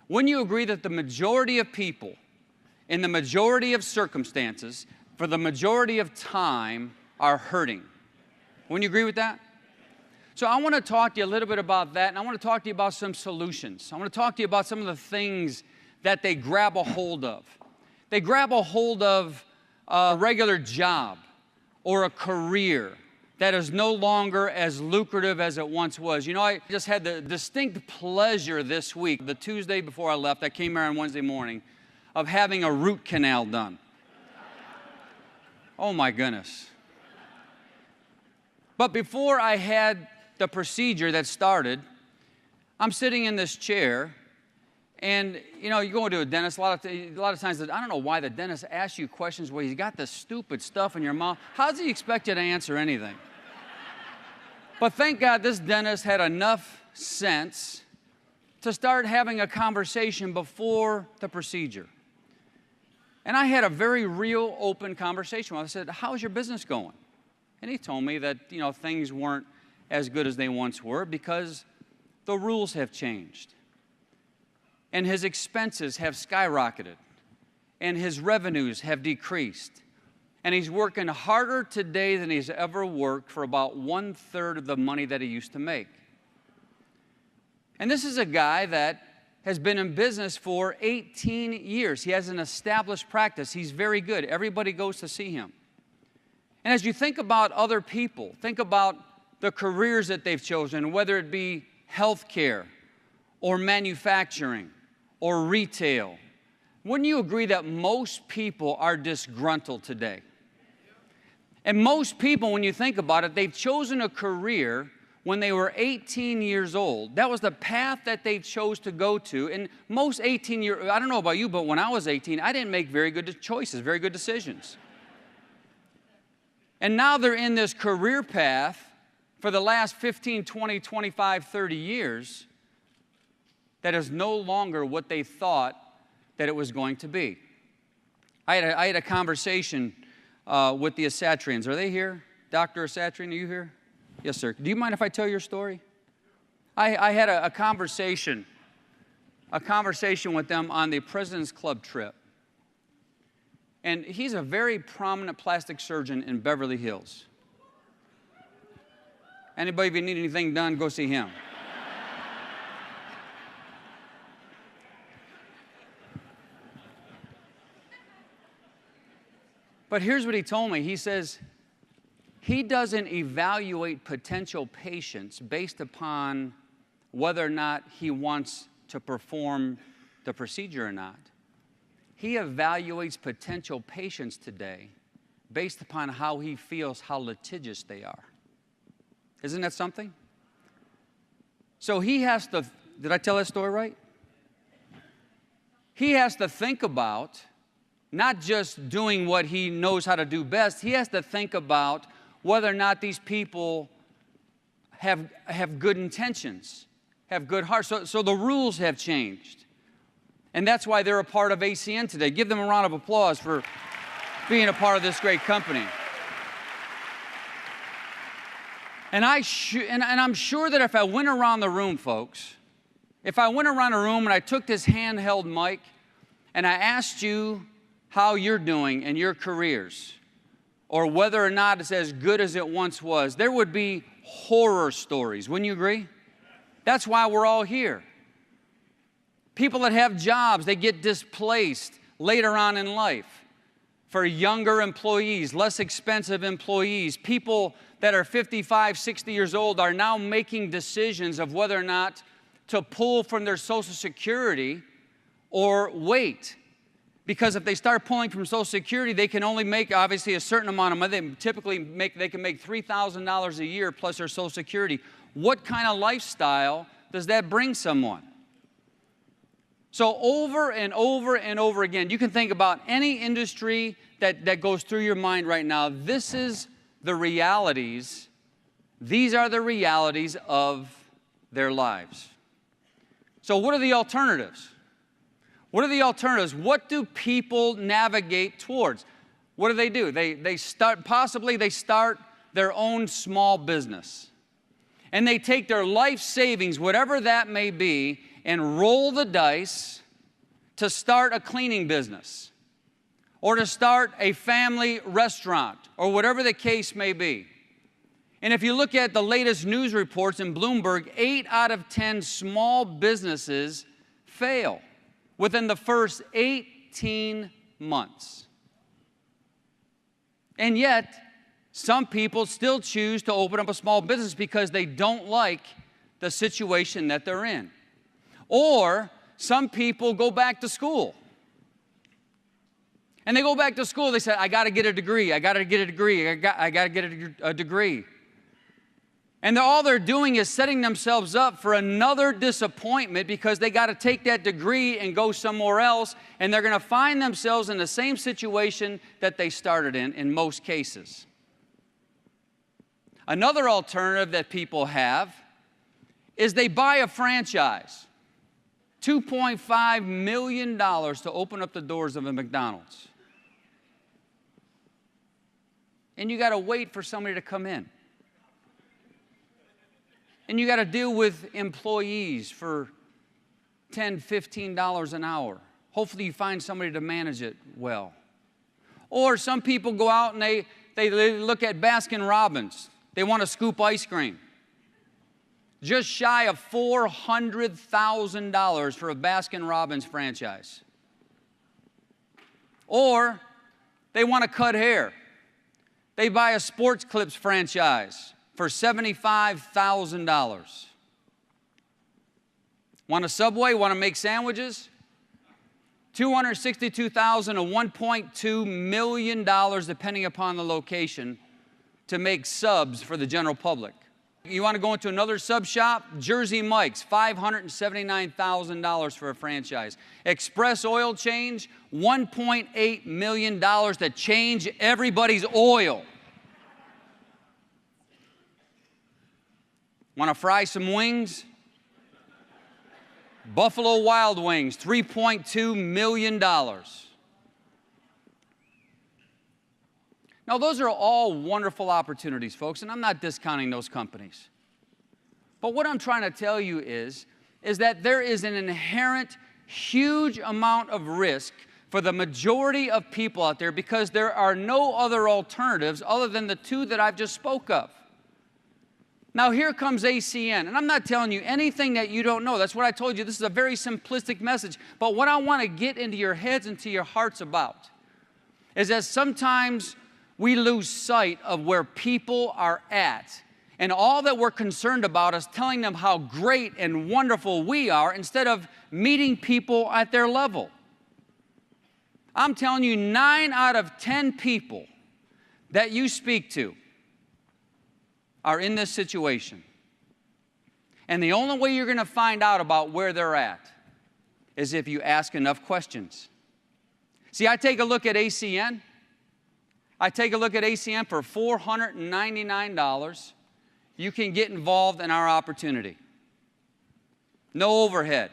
Wouldn't you agree that the majority of people, in the majority of circumstances, for the majority of time, are hurting? Wouldn't you agree with that? So I want to talk to you a little bit about that, and I want to talk to you about some solutions. I want to talk to you about some of the things that they grab a hold of. They grab a hold of a regular job or a career that is no longer as lucrative as it once was. You know, I just had the distinct pleasure this week, the Tuesday before I left, I came here on Wednesday morning, of having a root canal done. Oh my goodness. But before I had the procedure that started, I'm sitting in this chair, and you know, you go into a dentist, a lot of times, I don't know why the dentist asks you questions where he's got this stupid stuff in your mouth. How does he expect you to answer anything? But thank God this dentist had enough sense to start having a conversation before the procedure. And I had a very real, open conversation with him. I said, how's your business going? And he told me that, you know, things weren't as good as they once were because the rules have changed. And his expenses have skyrocketed. And his revenues have decreased. And he's working harder today than he's ever worked for about 1/3 of the money that he used to make. And this is a guy that has been in business for 18 years. He has an established practice. He's very good. Everybody goes to see him. And as you think about other people, think about the careers that they've chosen, whether it be healthcare or manufacturing or retail. Wouldn't you agree that most people are disgruntled today? And most people, when you think about it, they've chosen a career when they were 18 years old. That was the path that they chose to go to. And most 18-year-olds, I don't know about you, but when I was 18, I didn't make very good choices, very good decisions. And now they're in this career path for the last 15, 20, 25, 30 years that is no longer what they thought that it was going to be. I had a conversation with the Asatrians. Are they here? Dr. Asatrian, are you here? Yes, sir. Do you mind if I tell your story? I had a conversation with them on the President's Club trip. And he's a very prominent plastic surgeon in Beverly Hills. Anybody, if you need anything done, go see him. But here's what he told me. He says he doesn't evaluate potential patients based upon whether or not he wants to perform the procedure or not. He evaluates potential patients today based upon how he feels, how litigious they are. Isn't that something? So he has to, did I tell that story right? He has to think about not just doing what he knows how to do best, he has to think about whether or not these people have good intentions, have good hearts. So the rules have changed. And that's why they're a part of ACN today. Give them a round of applause for being a part of this great company. And I'm sure that if I went around the room, folks, if I went around a room and I took this handheld mic and I asked you how you're doing in your careers, or whether or not it's as good as it once was, there would be horror stories. Wouldn't you agree? That's why we're all here. People that have jobs, they get displaced later on in life. For younger employees, less expensive employees, people that are 55, 60 years old are now making decisions of whether or not to pull from their Social Security or wait. Because if they start pulling from Social Security, they can only make, obviously, a certain amount of money. They can make $3,000 a year plus their Social Security. What kind of lifestyle does that bring someone? So over and over and over again, you can think about any industry that goes through your mind right now. This is the realities. These are the realities of their lives. So what are the alternatives? What are the alternatives? What do people navigate towards? What do? They start their own small business. And they take their life savings, whatever that may be, and roll the dice to start a cleaning business or to start a family restaurant or whatever the case may be. And if you look at the latest news reports in Bloomberg, 8 out of 10 small businesses fail within the first 18 months. And yet, some people still choose to open up a small business because they don't like the situation that they're in. Or some people go back to school. And they go back to school, they say, I got to get a degree, I got to get a degree, I got to get a degree. And all they're doing is setting themselves up for another disappointment because they got to take that degree and go somewhere else, and they're going to find themselves in the same situation that they started in most cases. Another alternative that people have is they buy a franchise. $2.5 million to open up the doors of a McDonald's. And you got to wait for somebody to come in. And you got to deal with employees for $10, $15 an hour. Hopefully you find somebody to manage it well. Or some people go out and they look at Baskin Robbins. They want to scoop ice cream. Just shy of $400,000 for a Baskin Robbins franchise. Or they want to cut hair. They buy a Sports Clips franchise for $75,000. Want a Subway? Want to make sandwiches? $262,000 to $1.2 million, depending upon the location, to make subs for the general public. You want to go into another sub shop? Jersey Mike's, $579,000 for a franchise. Express Oil Change, $1.8 million to change everybody's oil. Want to fry some wings? Buffalo Wild Wings, $3.2 million. Now, those are all wonderful opportunities, folks, and I'm not discounting those companies. But what I'm trying to tell you is that there is an inherent huge amount of risk for the majority of people out there because there are no other alternatives other than the two that I've just spoke of. Now, here comes ACN, and I'm not telling you anything that you don't know. That's what I told you. This is a very simplistic message. But what I want to get into your heads and to your hearts about is that sometimes we lose sight of where people are at. And all that we're concerned about is telling them how great and wonderful we are instead of meeting people at their level. I'm telling you, 9 out of 10 people that you speak to are in this situation. And the only way you're going to find out about where they're at is if you ask enough questions. See, I take a look at ACN. I take a look at ACN for $499. You can get involved in our opportunity. No overhead.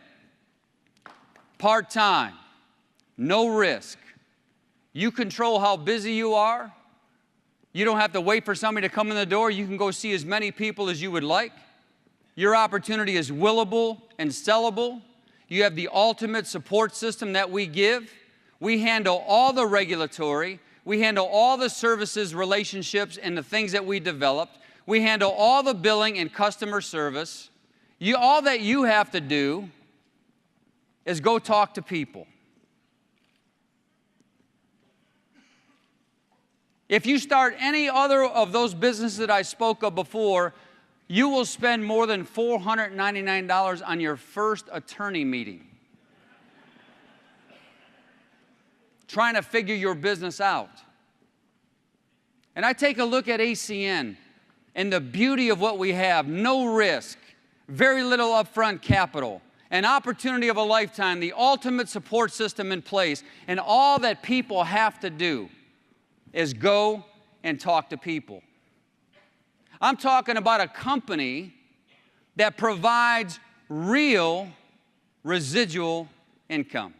Part-time. No risk. You control how busy you are. You don't have to wait for somebody to come in the door. You can go see as many people as you would like. Your opportunity is willable and sellable. You have the ultimate support system that we give. We handle all the regulatory. We handle all the services, relationships, and the things that we developed. We handle all the billing and customer service. All that you have to do is go talk to people. If you start any other of those businesses that I spoke of before, you will spend more than $499 on your first attorney meeting, trying to figure your business out. And I take a look at ACN and the beauty of what we have: no risk, very little upfront capital, an opportunity of a lifetime, the ultimate support system in place, and all that people have to do is go and talk to people. I'm talking about a company that provides real residual income.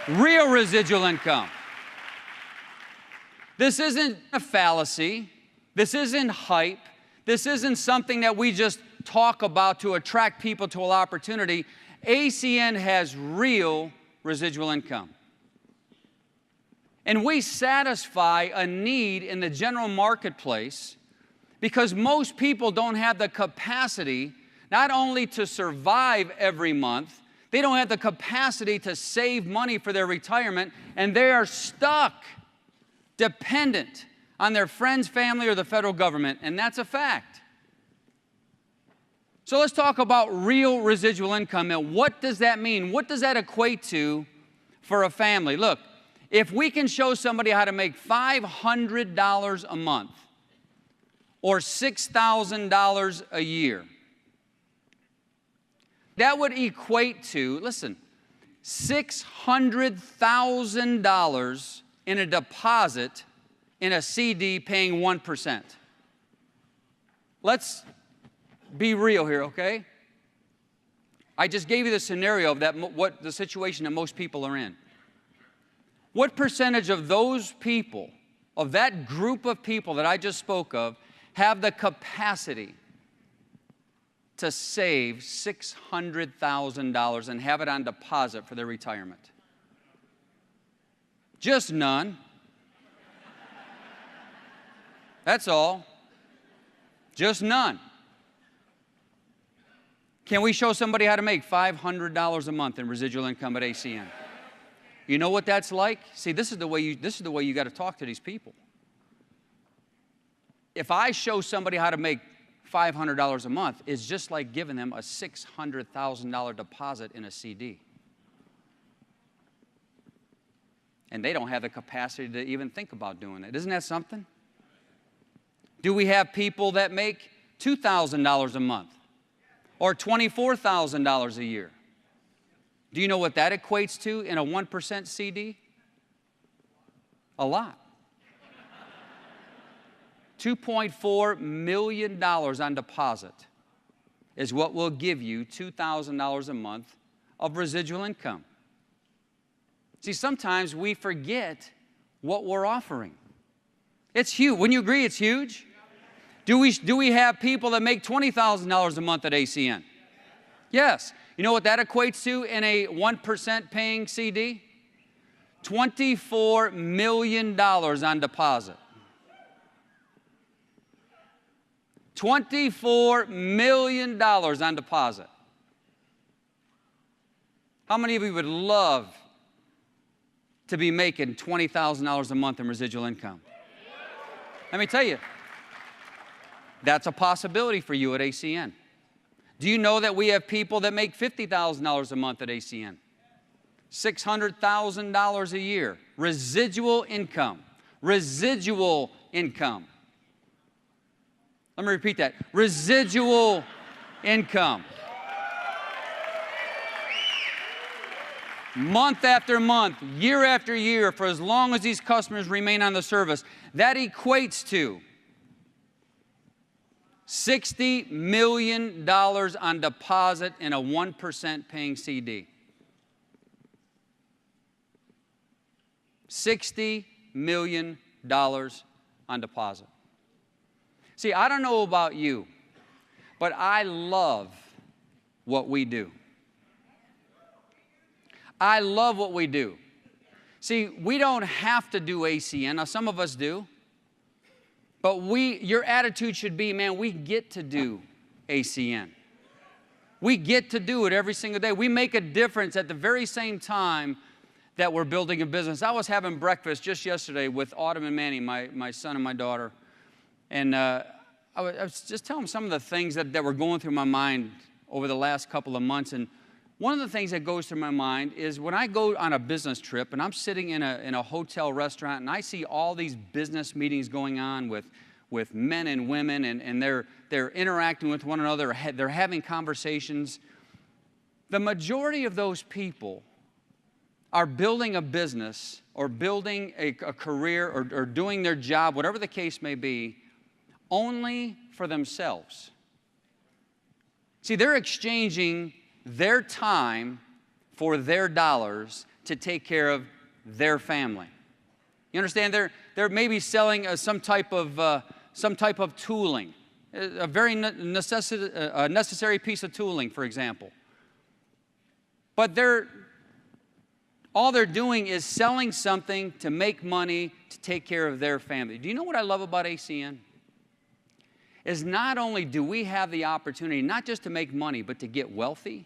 Real residual income. This isn't a fallacy. This isn't hype. This isn't something that we just talk about to attract people to an opportunity, ACN has real residual income. And we satisfy a need in the general marketplace because most people don't have the capacity not only to survive every month, they don't have the capacity to save money for their retirement, and they are stuck, dependent on their friends, family, or the federal government, and that's a fact. So let's talk about real residual income and what does that mean? What does that equate to for a family? Look, if we can show somebody how to make $500 a month or $6,000 a year, that would equate to, listen, $600,000 in a deposit in a CD paying 1%. Let's be real here, okay? I just gave you the scenario of that, what the situation that most people are in. What percentage of those people, of that group of people that I just spoke of, have the capacity to save $600,000 and have it on deposit for their retirement? Just none. That's all. Just none. Can we show somebody how to make $500 a month in residual income at ACN? You know what that's like? See, this is the way you got to talk to these people. If I show somebody how to make $500 a month, it's just like giving them a $600,000 deposit in a CD. And they don't have the capacity to even think about doing it. Isn't that something? Do we have people that make $2,000 a month or $24,000 a year? Do you know what that equates to in a 1% CD? A lot. $2.4 million on deposit is what will give you $2,000 a month of residual income. See, sometimes we forget what we're offering. It's huge. Wouldn't you agree it's huge? Do we have people that make $20,000 a month at ACN? Yes. You know what that equates to in a 1% paying CD? $24 million on deposit. $24 million on deposit. How many of you would love to be making $20,000 a month in residual income? Let me tell you, that's a possibility for you at ACN. Do you know that we have people that make $50,000 a month at ACN? $600,000 a year. Residual income. Residual income. Let me repeat that. Residual income. Month after month, year after year, for as long as these customers remain on the service, that equates to $60 million on deposit in a 1% paying CD. $60 million on deposit. See, I don't know about you, but I love what we do. I love what we do. See, we don't have to do ACN. Now, some of us do. But your attitude should be, man, we get to do ACN. We get to do it every single day. We make a difference at the very same time that we're building a business. I was having breakfast just yesterday with Autumn and Manny, my son and my daughter. And I was just telling them some of the things that were going through my mind over the last couple of months. And one of the things that goes through my mind is when I go on a business trip and I'm sitting in a hotel restaurant and I see all these business meetings going on with men and women and they're interacting with one another, they're having conversations. The majority of those people are building a business or building a career or doing their job, whatever the case may be, only for themselves. See, they're exchanging their time for their dollars to take care of their family. You understand? They're maybe selling some type of tooling a very necessary piece of tooling, for example. But all they're doing is selling something to make money to take care of their family. Do you know what I love about ACN? Is not only do we have the opportunity not just to make money, but to get wealthy,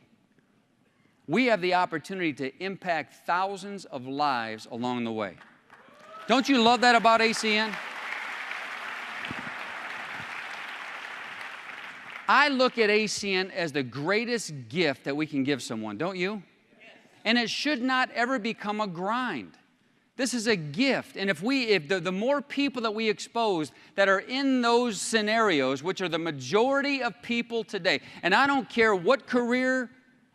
we have the opportunity to impact thousands of lives along the way. Don't you love that about ACN? I look at ACN as the greatest gift that we can give someone, don't you? And it should not ever become a grind. This is a gift. And if the more people that we expose that are in those scenarios, which are the majority of people today, and I don't care what career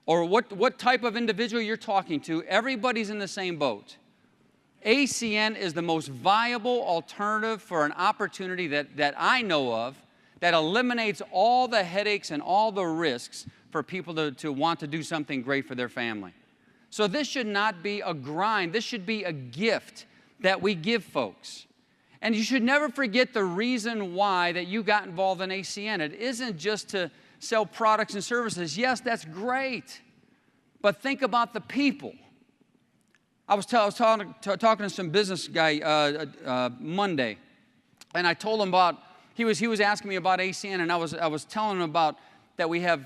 or what type of individual you're talking to, everybody's in the same boat. ACN is the most viable alternative for an opportunity that I know of that eliminates all the headaches and all the risks for people to want to do something great for their family. So this should not be a grind. This should be a gift that we give folks. And you should never forget the reason why that you got involved in ACN. It isn't just to sell products and services. Yes, that's great. But think about the people. I was talking to some business guy Monday, and I told him about, he was asking me about ACN, and I was telling him about that we have,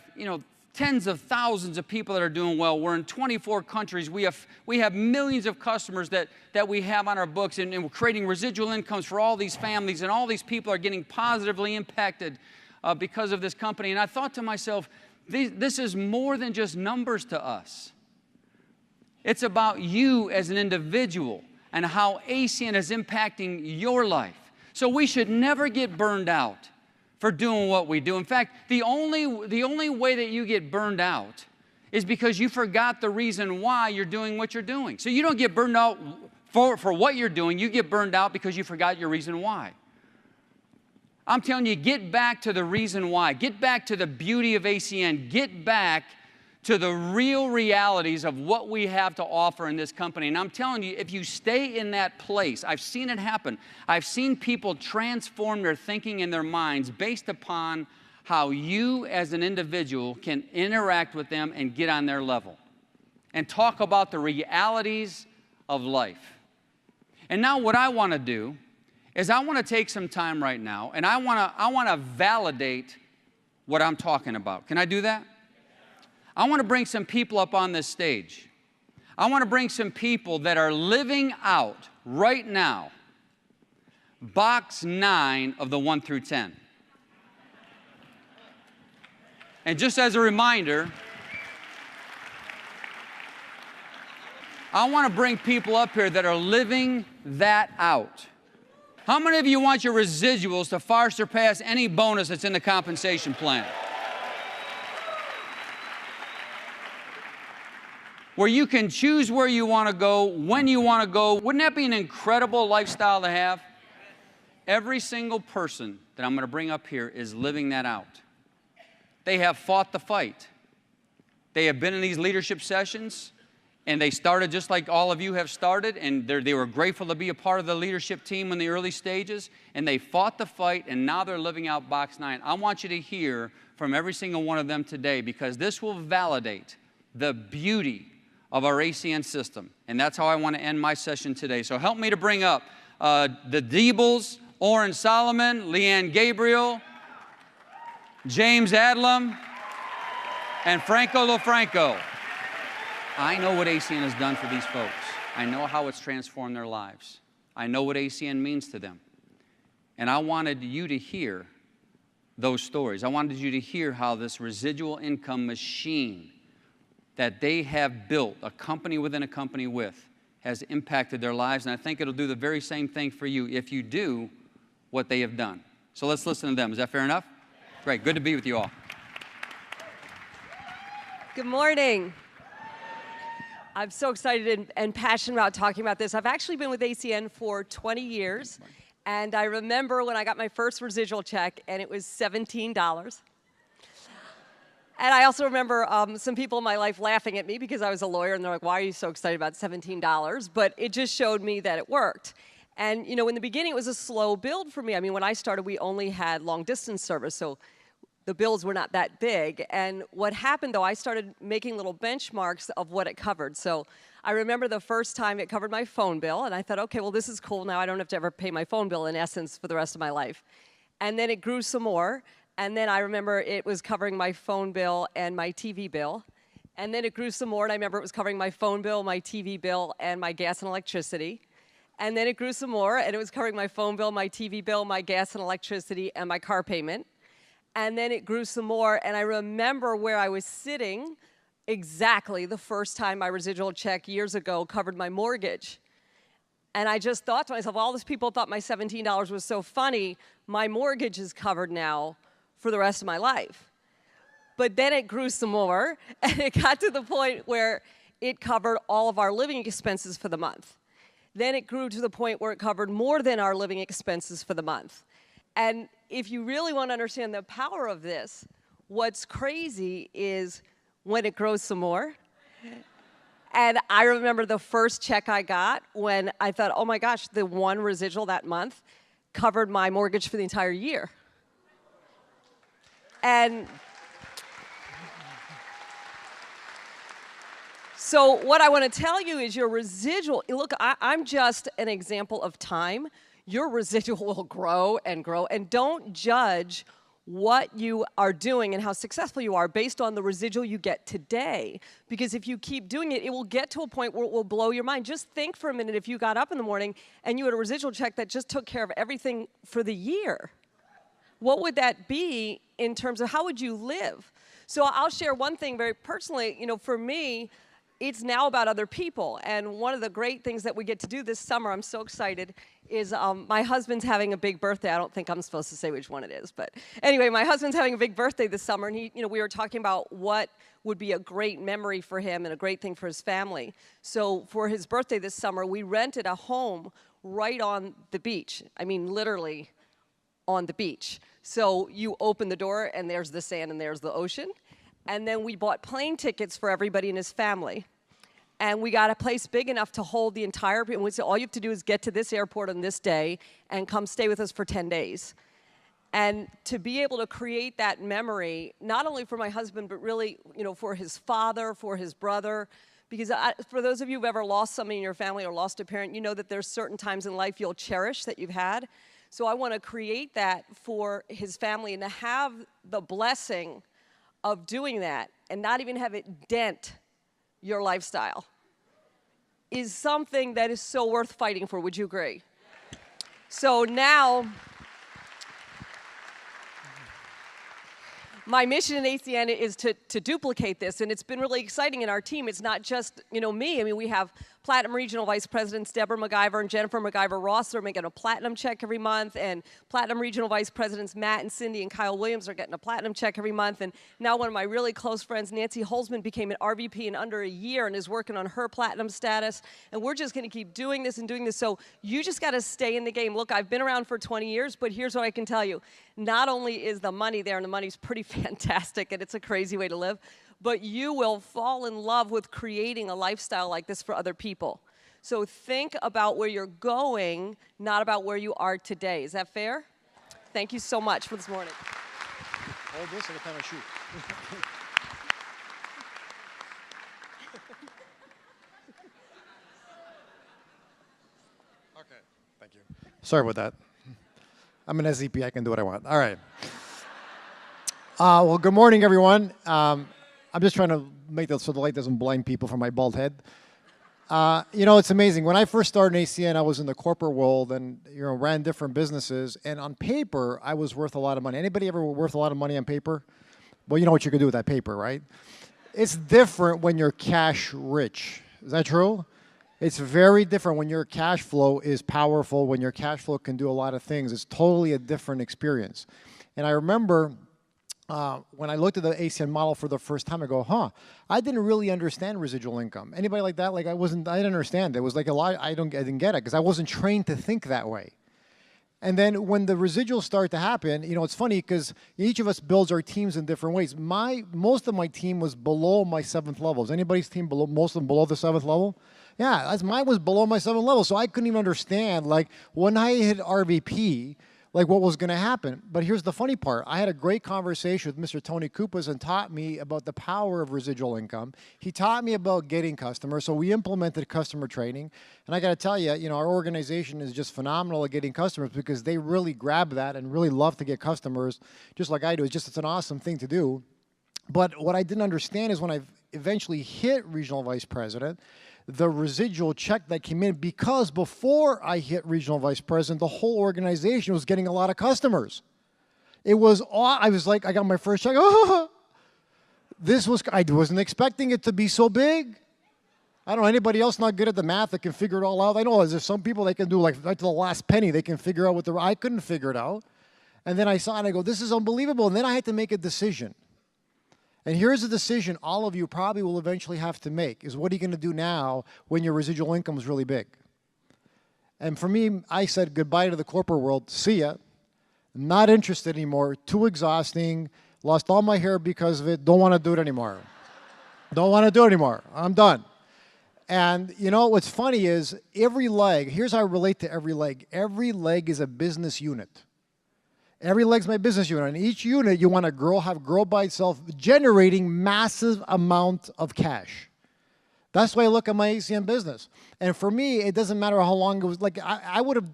tens of thousands of people that are doing well. We're in 24 countries. We have millions of customers that we have on our books, and we're creating residual incomes for all these families, and all these people are getting positively impacted because of this company. And I thought to myself, this is more than just numbers to us. It's about you as an individual and how ACN is impacting your life. So we should never get burned out for doing what we do. In fact, the only way that you get burned out is because you forgot the reason why you're doing what you're doing. So you don't get burned out for what you're doing. You get burned out because you forgot your reason why. I'm telling you, get back to the reason why. Get back to the beauty of ACN. Get back to the real realities of what we have to offer in this company. And I'm telling you, if you stay in that place, I've seen it happen. I've seen people transform their thinking and their minds based upon how you as an individual can interact with them and get on their level and talk about the realities of life. And now what I want to do is I want to take some time right now, and I want to validate what I'm talking about. Can I do that? I want to bring some people up on this stage. I want to bring some people that are living out right now box 9 of the 1 through 10. And just as a reminder, I want to bring people up here that are living that out. How many of you want your residuals to far surpass any bonus that's in the compensation plan? Where you can choose where you want to go, when you want to go. Wouldn't that be an incredible lifestyle to have? Every single person that I'm going to bring up here is living that out. They have fought the fight. They have been in these leadership sessions, and they started just like all of you have started, and they were grateful to be a part of the leadership team in the early stages, and they fought the fight, and now they're living out box 9. I want you to hear from every single one of them today, because this will validate the beauty of our ACN system. And that's how I want to end my session today. So help me to bring up the Diebels, Oren Solomon, Leanne Gabriel, James Adlam, and Franco LaFranco. I know what ACN has done for these folks. I know how it's transformed their lives. I know what ACN means to them. And I wanted you to hear those stories. I wanted you to hear how this residual income machine that they have built, a company within a company with, has impacted their lives. And I think it'll do the very same thing for you if you do what they have done. So let's listen to them. Is that fair enough? Great. Good to be with you all. Good morning. I'm so excited and passionate about talking about this. I've actually been with ACN for 20 years. And I remember when I got my first residual check, and it was $17. And I also remember some people in my life laughing at me because I was a lawyer, and they're like, why are you so excited about $17? But it just showed me that it worked. And you know, in the beginning, it was a slow build for me. I mean, when I started, we only had long distance service, so the bills were not that big. And what happened, though, I started making little benchmarks of what it covered. So I remember the first time it covered my phone bill, and I thought, okay, well, this is cool. Now I don't have to ever pay my phone bill, in essence, for the rest of my life. And then it grew some more. And then I remember it was covering my phone bill and my TV bill. And then it grew some more, and I remember it was covering my phone bill, my TV bill, and my gas and electricity. And then it grew some more, and it was covering my phone bill, my TV bill, my gas and electricity, and my car payment. And then it grew some more, and I remember where I was sitting exactly the first time my residual check years ago covered my mortgage. And I just thought to myself, all these people thought my $17 was so funny, my mortgage is covered now for the rest of my life. But then it grew some more, and it got to the point where it covered all of our living expenses for the month. Then it grew to the point where it covered more than our living expenses for the month. And if you really want to understand the power of this, what's crazy is when it grows some more. And I remember the first check I got when I thought, oh my gosh, the one residual that month covered my mortgage for the entire year. And so what I want to tell you is your residual, look, I'm just an example of time. Your residual will grow, and don't judge what you are doing and how successful you are based on the residual you get today. Because if you keep doing it, it will get to a point where it will blow your mind. Just think for a minute if you got up in the morning and you had a residual check that just took care of everything for the year. What would that be in terms of how would you live? So I'll share one thing very personally. You know, for me, it's now about other people. And one of the great things that we get to do this summer, I'm so excited, is my husband's having a big birthday. I don't think I'm supposed to say which one it is. But anyway, my husband's having a big birthday this summer. And we were talking about what would be a great memory for him and a great thing for his family. So for his birthday this summer, we rented a home right on the beach. I mean, literally on the beach. So you open the door, and there's the sand, and there's the ocean. And then we bought plane tickets for everybody in his family. And we got a place big enough to hold the entire, and we said, all you have to do is get to this airport on this day and come stay with us for 10 days. And to be able to create that memory, not only for my husband, but really, for his father, for his brother, because for those of you who've ever lost somebody in your family or lost a parent, you know that there's certain times in life you'll cherish that you've had. So I want to create that for his family, and to have the blessing of doing that and not even have it dent your lifestyle is something that is so worth fighting for. Would you agree? So now, my mission in ACN is to duplicate this, and it's been really exciting in our team. It's not just me. I mean, we have Platinum Regional Vice Presidents Deborah MacGyver and Jennifer MacGyver-Ross are making a platinum check every month, and Platinum Regional Vice Presidents Matt and Cindy and Kyle Williams are getting a platinum check every month. And now one of my really close friends, Nancy Holzman, became an RVP in under a year and is working on her platinum status. And we're just going to keep doing this and doing this. So you just got to stay in the game. Look, I've been around for 20 years, but here's what I can tell you. Not only is the money there, and the money's pretty fantastic, and it's a crazy way to live, but you will fall in love with creating a lifestyle like this for other people. So think about where you're going, not about where you are today. Is that fair? Thank you so much for this morning. Hold this and kind of shoot. Okay, thank you. Sorry about that. I'm an SVP, I can do what I want. All right. Well, good morning, everyone. I'm just trying to make that so the light doesn't blind people from my bald head. It's amazing. When I first started in ACN, I was in the corporate world and ran different businesses. And on paper, I was worth a lot of money. Anybody ever worth a lot of money on paper? Well, you know what you can do with that paper, right? It's different when you're cash rich. Is that true? It's very different when your cash flow is powerful, when your cash flow can do a lot of things. It's totally a different experience. And I remember when I looked at the ACN model for the first time, I go, I didn't really understand residual income. Anybody like that? Like I didn't understand. It was like a lot, I didn't get it because I wasn't trained to think that way. And then when the residuals start to happen, it's funny because each of us builds our teams in different ways. Most of my team was below my 7th level. Is anybody's team below, most of them below the 7th level? Yeah, mine was below my 7th level. So I couldn't even understand, like, when I hit RVP, like what was going to happen. But here's the funny part. I had a great conversation with Mr. Tony Kupas and taught me about the power of residual income. He taught me about getting customers. So we implemented customer training. And I got to tell you, our organization is just phenomenal at getting customers because they really grab that and really love to get customers, just like I do. It's an awesome thing to do. But what I didn't understand is when I eventually hit regional vice president, the residual check that came in, because before I hit regional vice president, the whole organization was getting a lot of customers. I was like, I got my first check. Oh, I wasn't expecting it to be so big. I don't know, anybody else not good at the math that can figure it all out? I know there's some people that can do like right to the last penny, they can figure out I couldn't figure it out. And then I saw it and I go, this is unbelievable. And then I had to make a decision. And here's a decision all of you probably will eventually have to make, is what are you going to do now when your residual income is really big? And for me, I said goodbye to the corporate world. See ya. Not interested anymore. Too exhausting. Lost all my hair because of it. Don't want to do it anymore. Don't want to do it anymore. I'm done. And what's funny is every leg, here's how I relate to every leg. Every leg is a business unit. Every leg's my business unit. And each unit you want to grow by itself, generating massive amount of cash. That's why I look at my ACN business. And for me, it doesn't matter how long it was. Like I would have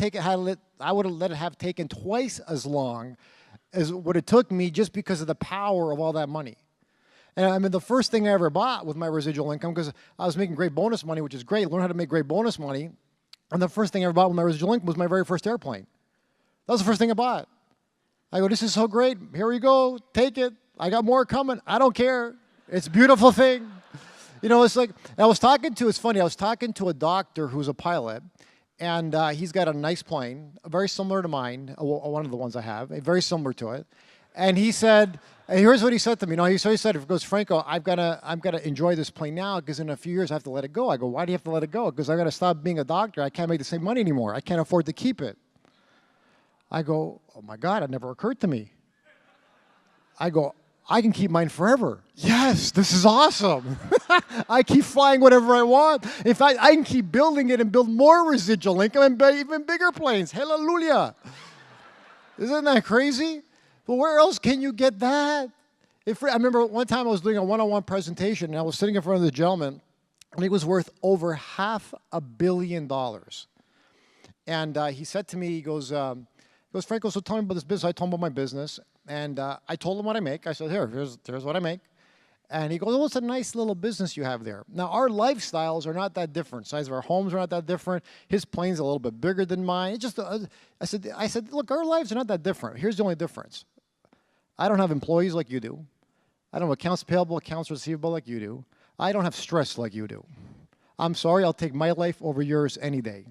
let it have taken twice as long as what it took me just because of the power of all that money. And I mean, the first thing I ever bought with my residual income, because I was making great bonus money, which is great, learn how to make great bonus money. And the first thing I ever bought with my residual income was my very first airplane. That was the first thing I bought. I go, this is so great. Here we go. Take it. I got more coming. I don't care. It's a beautiful thing. It's like, it's funny, I was talking to a doctor who's a pilot, and he's got a nice plane, very similar to mine, one of the ones I have, very similar to it. And he said, and here's what he said to me. He said, he goes, Franco, I've got to enjoy this plane now because in a few years I have to let it go. I go, why do you have to let it go? Because I got to stop being a doctor. I can't make the same money anymore. I can't afford to keep it. I go, oh my God, it never occurred to me. I go, I can keep mine forever. Yes, this is awesome. I keep flying whatever I want. In fact, I can keep building it and build more residual income and buy even bigger planes. Hallelujah. Isn't that crazy? But where else can you get that? I remember one time I was doing a one-on-one presentation and I was sitting in front of the gentleman and he was worth over $500 million. And he said to me, he goes, Franco, so tell me about this business. I told him about my business. And I told him what I make. I said, here's what I make. And he goes, oh, it's a nice little business you have there. Now, our lifestyles are not that different. Size of our homes are not that different. His plane's a little bit bigger than mine. It just, I said, look, our lives are not that different. Here's the only difference. I don't have employees like you do. I don't have accounts payable, accounts receivable like you do. I don't have stress like you do. I'm sorry, I'll take my life over yours any day.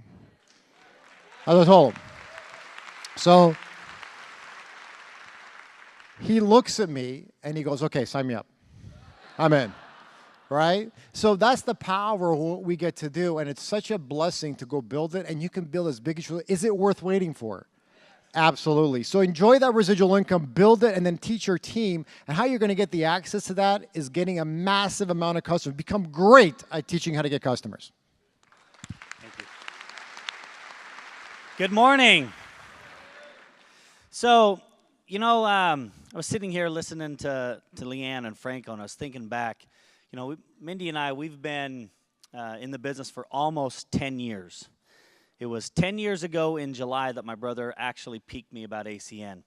As I told him. So he looks at me and he goes, okay, sign me up. I'm in, right? So that's the power of what we get to do, and it's such a blessing to go build it, and you can build as big as you. Is it worth waiting for? Absolutely. So enjoy that residual income, build it, and then teach your team. And how you're going to get the access to that is getting a massive amount of customers. Become great at teaching how to get customers. Thank you. Good morning. So, I was sitting here listening to Leanne and Franco, and I was thinking back. Mindy and I, we've been in the business for almost 10 years. It was 10 years ago in July that my brother actually piqued me about ACN.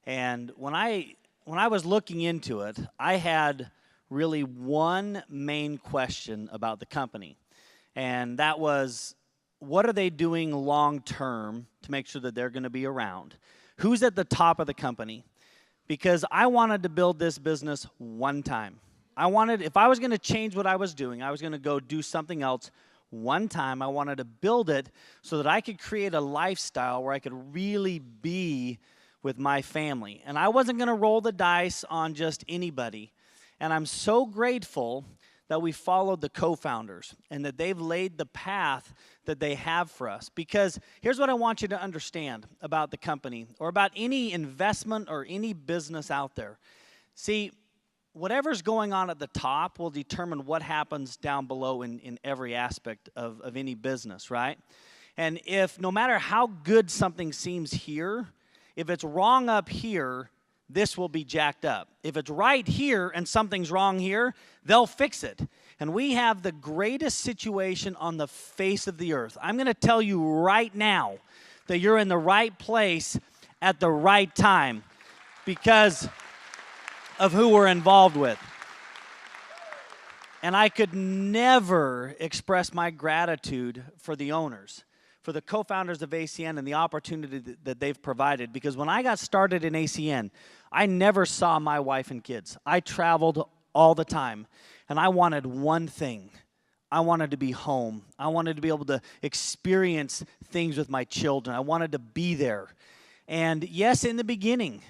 And when I was looking into it, I had really one main question about the company. And that was, what are they doing long term to make sure that they're going to be around? Who's at the top of the company? Because I wanted to build this business one time. If I was going to change what I was doing, I was going to go do something else one time. I wanted to build it so that I could create a lifestyle where I could really be with my family. And I wasn't going to roll the dice on just anybody. And I'm so grateful that we followed the co-founders and that they've laid the path that they have for us. Because here's what I want you to understand about the company or about any investment or any business out there. See, whatever's going on at the top will determine what happens down below in every aspect of any business, right? And if no matter how good something seems here, if it's wrong up here, this will be jacked up. If it's right here and something's wrong here, they'll fix it. And we have the greatest situation on the face of the earth. I'm going to tell you right now that you're in the right place at the right time because of who we're involved with. And I could never express my gratitude for the owners, for the co-founders of ACN and the opportunity that they've provided. Because when I got started in ACN, I never saw my wife and kids. I traveled all the time, and I wanted one thing. I wanted to be home. I wanted to be able to experience things with my children. I wanted to be there. And yes, in the beginning,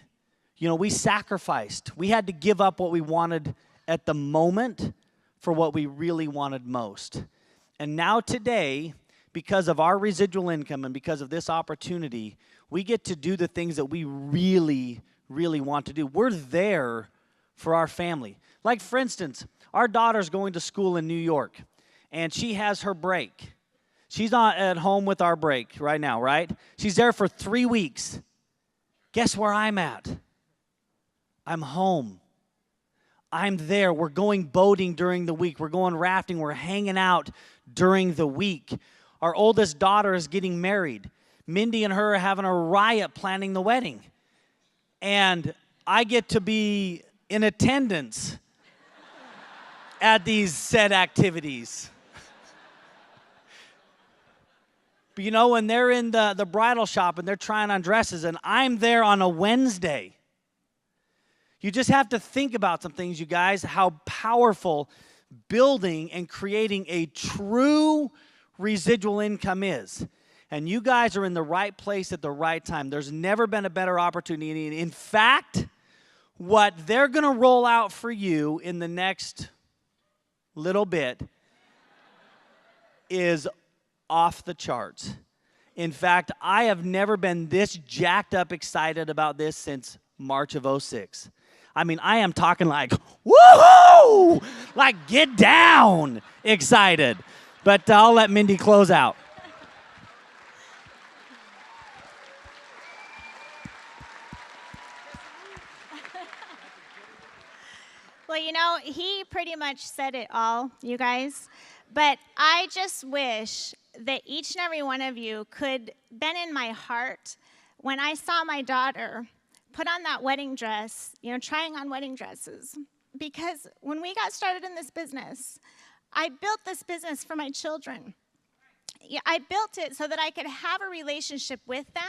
we sacrificed. We had to give up what we wanted at the moment for what we really wanted most. And now today, because of our residual income and because of this opportunity, we get to do the things that we really, really want to do. We're there for our family. Like, for instance, our daughter's going to school in New York, and she has her break. She's not at home with our break right now, right? She's there for 3 weeks. Guess where I'm at? I'm home. I'm there. We're going boating during the week. We're going rafting. We're hanging out during the week. Our oldest daughter is getting married. Mindy and her are having a riot planning the wedding. And I get to be in attendance at these said activities. But when they're in the bridal shop and they're trying on dresses and I'm there on a Wednesday, you just have to think about some things, you guys, how powerful building and creating a true residual income is. And you guys are in the right place at the right time. There's never been a better opportunity. In fact, what they're going to roll out for you in the next little bit is off the charts. In fact, I have never been this jacked up excited about this since March of 06. I mean, I am talking like, woohoo! Like, get down excited. But I'll let Mindy close out. Well, he pretty much said it all, you guys. But I just wish that each and every one of you could been in my heart when I saw my daughter put on that wedding dress, trying on wedding dresses. Because when we got started in this business, I built this business for my children. I built it so that I could have a relationship with them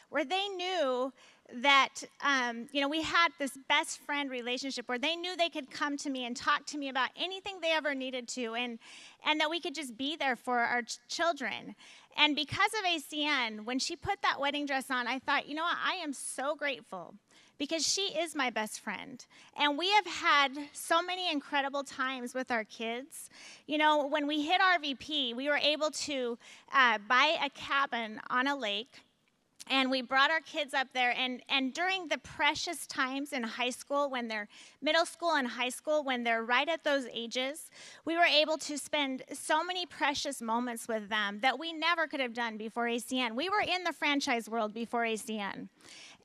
where they knew that, we had this best friend relationship where they knew they could come to me and talk to me about anything they ever needed to, and that we could just be there for our children. And because of ACN, when she put that wedding dress on, I thought, what? I am so grateful because she is my best friend. And we have had so many incredible times with our kids. When we hit RVP, we were able to buy a cabin on a lake. And we brought our kids up there, and during the precious times in high school, when they're middle school and high school, when they're right at those ages, we were able to spend so many precious moments with them that we never could have done before ACN. We were in the franchise world before ACN,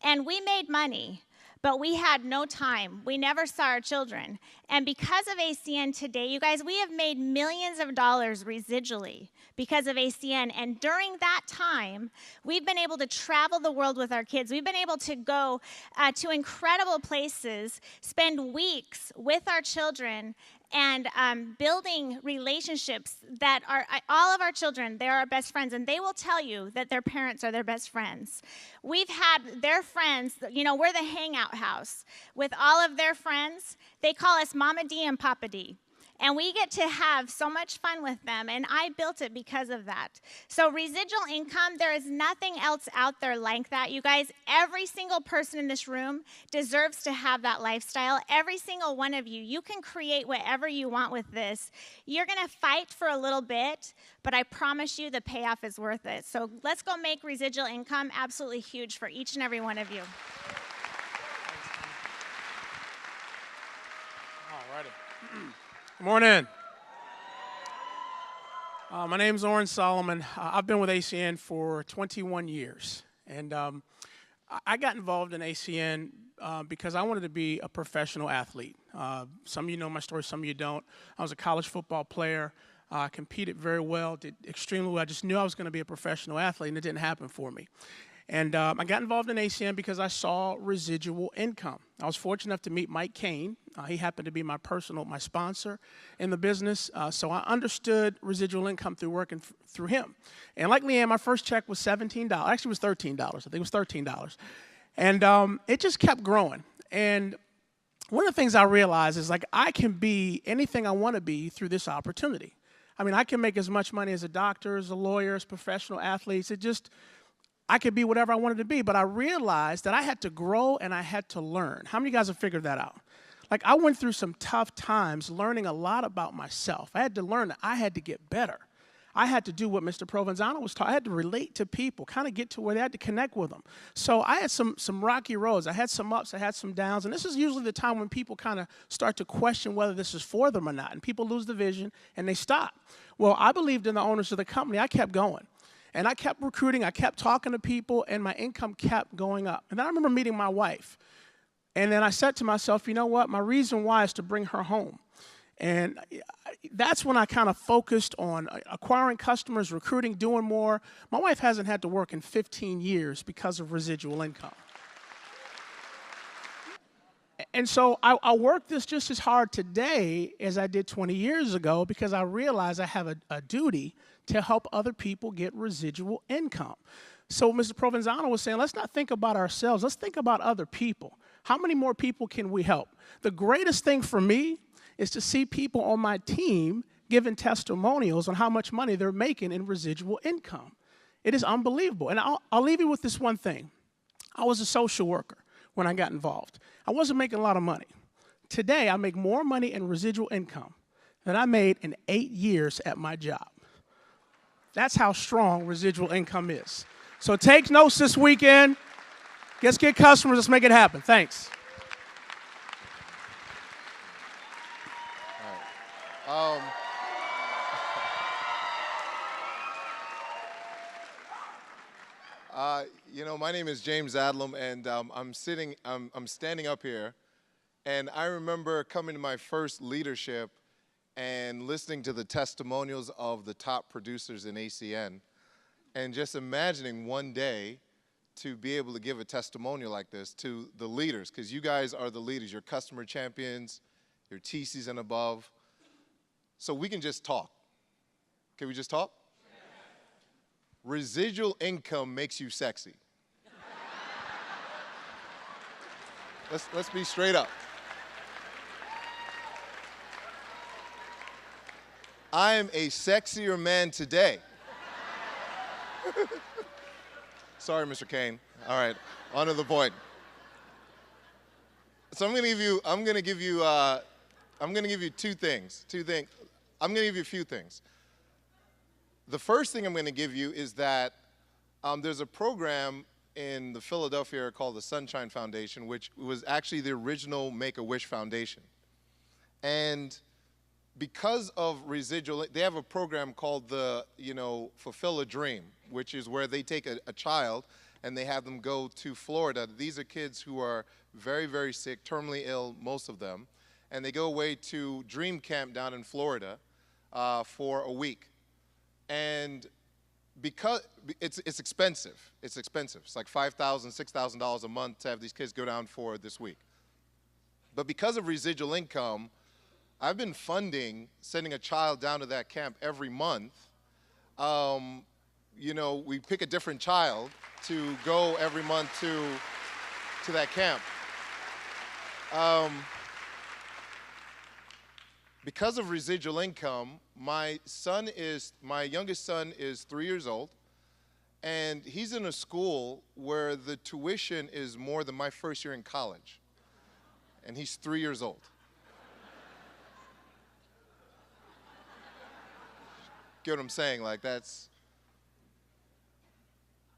and we made money, but we had no time. We never saw our children. And because of ACN today, you guys, we have made millions of dollars residually because of ACN. And during that time, we've been able to travel the world with our kids. We've been able to go to incredible places, spend weeks with our children, and building relationships that are, all of our children, they're our best friends, and they will tell you that their parents are their best friends. We've had their friends, we're the hangout house with all of their friends. They call us Mama D and Papa D. And we get to have so much fun with them, and I built it because of that. So residual income, there is nothing else out there like that. You guys, every single person in this room deserves to have that lifestyle. Every single one of you, you can create whatever you want with this. You're going to fight for a little bit, but I promise you the payoff is worth it. So let's go make residual income absolutely huge for each and every one of you. All righty. Good morning. My name's Oren Solomon. I've been with ACN for 21 years. And I got involved in ACN because I wanted to be a professional athlete. Some of you know my story, some of you don't. I was a college football player. I competed very well, did extremely well. I just knew I was going to be a professional athlete, and it didn't happen for me. And I got involved in ACN because I saw residual income. I was fortunate enough to meet Mike Kane. He happened to be my sponsor in the business. So I understood residual income through working through him. And like Leanne, my first check was $17. Actually, it was $13. I think it was $13. And it just kept growing. And one of the things I realized is, like, I can be anything I want to be through this opportunity. I mean, I can make as much money as a doctor, as a lawyer, as professional athletes. I could be whatever I wanted to be, but I realized that I had to grow and I had to learn. How many of you guys have figured that out? Like, I went through some tough times learning a lot about myself. I had to learn that I had to get better. I had to do what Mr. Provenzano was taught. I had to relate to people, kind of get to where they had to connect with them. So I had some rocky roads. I had some ups, I had some downs, and this is usually the time when people kind of start to question whether this is for them or not, and people lose the vision and they stop. Well, I believed in the owners of the company. I kept going. And I kept recruiting, I kept talking to people, and my income kept going up. And then I remember meeting my wife. And then I said to myself, you know what, my reason why is to bring her home. And that's when I kind of focused on acquiring customers, recruiting, doing more. My wife hasn't had to work in 15 years because of residual income. And so I work this just as hard today as I did 20 years ago because I realize I have a duty to help other people get residual income. So Mr. Provenzano was saying, let's not think about ourselves. Let's think about other people. How many more people can we help? The greatest thing for me is to see people on my team giving testimonials on how much money they're making in residual income. It is unbelievable. And I'll leave you with this one thing. I was a social worker when I got involved. I wasn't making a lot of money. Today, I make more money in residual income than I made in 8 years at my job. That's how strong residual income is. So take notes this weekend. Let's get customers. Let's make it happen. Thanks. All right. My name is James Adlam, and I'm standing up here, and I remember coming to my first leadership and listening to the testimonials of the top producers in ACN, and just imagining one day to be able to give a testimonial like this to the leaders, because you guys are the leaders. You're customer champions, you're TCs and above. So we can just talk. Can we just talk? Residual income makes you sexy. Let's be straight up. I am a sexier man today. Sorry, Mr. Kane. All right, on to the point. So I'm going to give you two things. I'm going to give you a few things. The first thing I'm going to give you is that there's a program in the Philadelphia area called the Sunshine Foundation, which was actually the original Make-A-Wish Foundation. And because of residual, they have a program called the, Fulfill a Dream, which is where they take a child and they have them go to Florida. These are kids who are very, very sick, terminally ill, most of them. And they go away to Dream Camp down in Florida for a week. And because it's expensive. It's expensive. It's like $5,000, $6,000 a month to have these kids go down for this week. But because of residual income, I've been funding sending a child down to that camp every month. We pick a different child to go every month to that camp. because of residual income, my youngest son is 3 years old, and he's in a school where the tuition is more than my first year in college, and he's 3 years old. Get what I'm saying? Like, that's.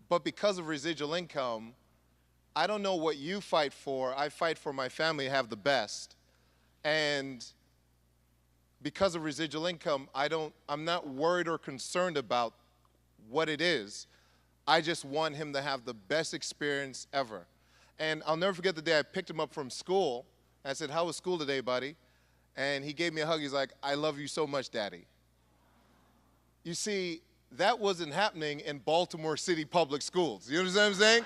But because of residual income, I don't know what you fight for. I fight for my family to have the best. And because of residual income, I'm not worried or concerned about what it is. I just want him to have the best experience ever. And I'll never forget the day I picked him up from school. I said, "How was school today, buddy?" And he gave me a hug. He's like, "I love you so much, Daddy." You see, that wasn't happening in Baltimore City public schools. You understand what I'm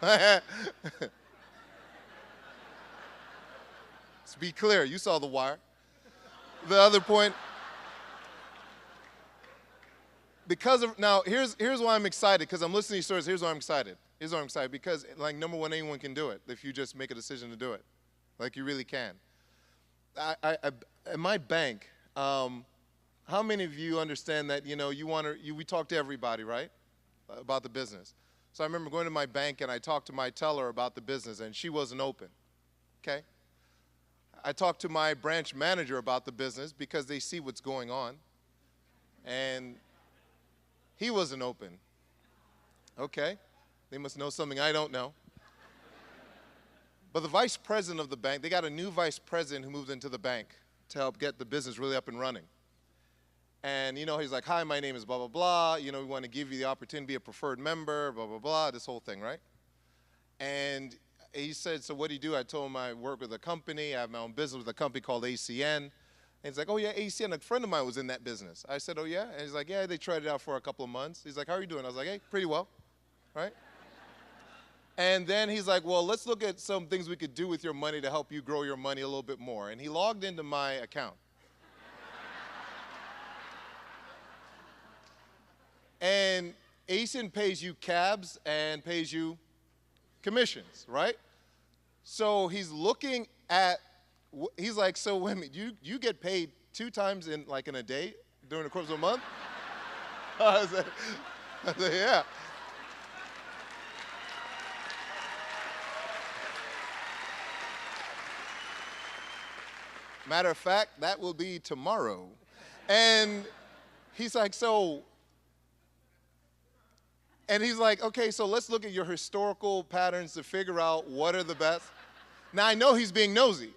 saying? Let's be clear. You saw The Wire. The other point, now here's why I'm excited, because I'm listening to these stories. Here's why I'm excited. Because, like, number one, anyone can do it if you just make a decision to do it. Like, you really can. At my bank, how many of you understand that, we talk to everybody, right, about the business? So I remember going to my bank, and I talked to my teller about the business, and she wasn't open, okay? I talked to my branch manager about the business because they see what's going on, and he wasn't open. Okay, they must know something I don't know. But the vice president of the bank, they got a new vice president who moved into the bank to help get the business really up and running. And, he's like, "Hi, my name is blah, blah, blah. We want to give you the opportunity to be a preferred member, blah, blah, blah," this whole thing, right? And he said, "So what do you do?" I told him I work with a company. I have my own business with a company called ACN. And he's like, "Oh, yeah, ACN. A friend of mine was in that business." I said, "Oh, yeah?" And he's like, "Yeah, they tried it out for a couple of months." He's like, "How are you doing?" I was like, "Hey, pretty well," right? And then he's like, "Well, let's look at some things we could do with your money to help you grow your money a little bit more." And he logged into my account. And ACN pays you cabs and pays you commissions, right? So he's looking at, he's like, "So wait a minute, you get paid 2 times in a day during the course of a month?" I said, "Yeah." Matter of fact, that will be tomorrow. And he's like, and he's like, "Okay, so let's look at your historical patterns to figure out what are the best." Now, I know he's being nosy.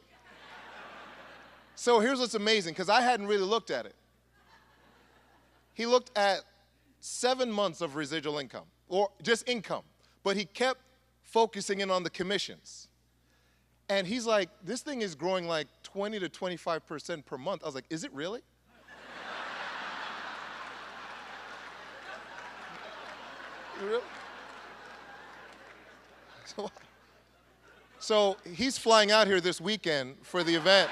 So here's what's amazing, because I hadn't really looked at it. He looked at 7 months of residual income, or just income, but he kept focusing in on the commissions. And he's like, "This thing is growing like 20 to 25% per month." I was like, "Is it really?" Really? So he's flying out here this weekend for the event.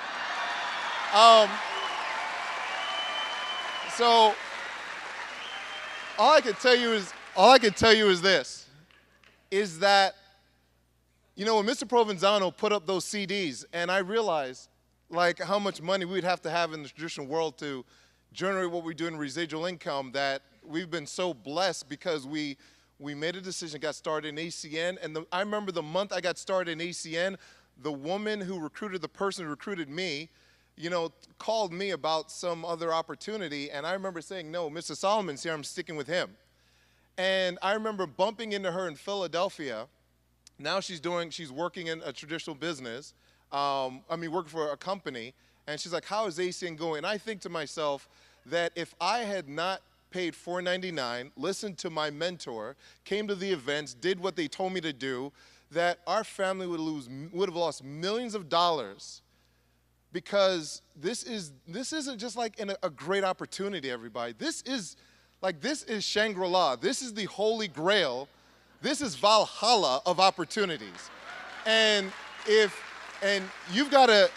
So all I can tell you is this, is that, when Mr. Provenzano put up those CDs, and I realized like how much money we'd have to have in the traditional world to generate what we do in residual income, that we've been so blessed because we made a decision, got started in ACN, and I remember the month I got started in ACN, the woman who recruited the person who recruited me, called me about some other opportunity, and I remember saying, "No, Mr. Solomon's here, I'm sticking with him." And I remember bumping into her in Philadelphia. Now she's working in a traditional business, working for a company, and she's like, "How is ACN going?" And I think to myself that if I had not paid $4.99, listened to my mentor, came to the events, did what they told me to do, that our family would have lost millions of dollars, because this isn't just like a great opportunity, everybody. This is Shangri-La. This is the Holy Grail. This is Valhalla of opportunities. And you've got to,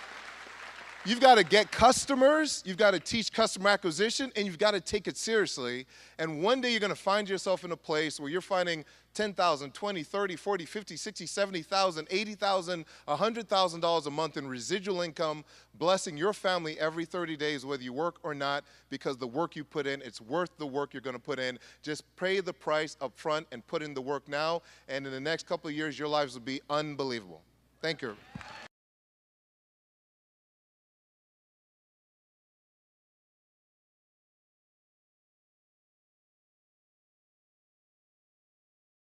You've got to get customers, you've got to teach customer acquisition, and you've got to take it seriously. And one day you're going to find yourself in a place where you're finding $10,000, $20,000, $30,000, $40,000, $50,000, $60,000, $70,000, $80,000, $100,000 a month in residual income, blessing your family every 30 days, whether you work or not, because the work you put in, it's worth the work you're going to put in. Just pay the price up front and put in the work now, and in the next couple of years, your lives will be unbelievable. Thank you.